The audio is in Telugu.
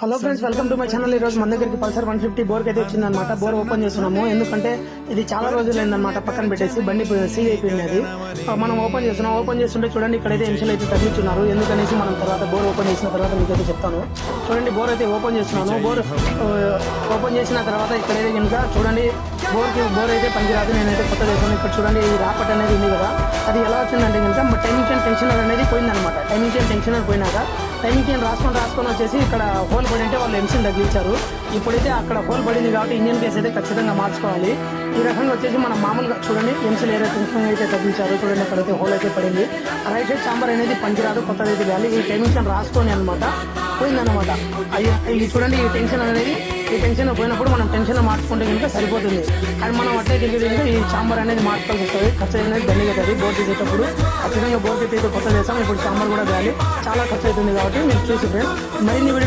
Hello friends, welcome to my channel. ఈ రోజు మన దగ్గరికి పల్సర్ 150 బోర్ అయితే వచ్చిందనమాట. బోర్ ఓపెన్ చేస్తున్నాము, ఎందుకంటే ఇది చాలా రోజులు అయిందనమాట పక్కన పెట్టేసి బండి సీల్ అయిపోయింది. అది మనం ఓపెన్ చేస్తున్నాం. ఓపెన్ చేస్తుంటే చూడండి, ఇక్కడైతే ఎంసీలు అయితే తగ్గించున్నారు. ఎందుకనేసి మనం తర్వాత బోర్ ఓపెన్ చేసిన తర్వాత మీకైతే చెప్తాను. చూడండి, బోర్ అయితే ఓపెన్ చేస్తున్నాను. బోర్ ఓపెన్ చేసిన తర్వాత ఇక్కడైతే కనుక చూడండి, బోర్ అయితే పనికిరాదు. నేనైతే కొత్త చేశాను. ఇక్కడ చూడండి, ఈ రాపట్ అనేది ఉంది కదా, అది ఎలా వచ్చిందంటే కనుక టైమింగ్ చైన్ టెన్షనర్ అనేది పోయిందనమాట. టైమింగ్ చైన్ టెన్షనర్ పోయినాక టైమింగ్ చైన్ రాసుకొని వచ్చేసి ఇక్కడ హోల్ పడి అంటే వాళ్ళు ఎంసీని తగ్గించారు. ఇప్పుడైతే అక్కడ హోల్ పడింది కాబట్టి ఇంజన్ కేసు అయితే ఖచ్చితంగా మార్చుకోవాలి. ఈ రకంగా వచ్చేసి మనం మామూలుగా చూడండి, ఎంసీలు ఏదైతే టెన్షన్ అయితే తగ్గించారు. చూడండి, అక్కడైతే హోల్ అయితే పడింది. రైట్ సైడ్ చాంబర్ అనేది పనికిరాదు, కొత్తది అయితే వేయాలి. ఈ టైమింగ్ చైన్ రాసుకొని అనమాట పోయిందనమాట. ఇది చూడండి, ఈ టెన్షన్ అనేది పోయినప్పుడు మనం టెన్షన్ మార్చుకుంటే కనుక సరిపోతుంది. అండ్ మనం అట్లయితే కనుక ఈ చాంబర్ అనేది మార్చుకోవాల్సి వస్తుంది. ఖర్చు అనేది దండిగా అవుతుంది. బోర్ చేసేటప్పుడు ఖచ్చితంగా బోర్ అయితే కొత్త చేస్తాం. ఇప్పుడు చాంబర్ కూడా వేయాలి, చాలా ఖర్చు అవుతుంది. కాబట్టి మీరు చూసి ఫ్రెండ్స్ మరిన్ని వీడియో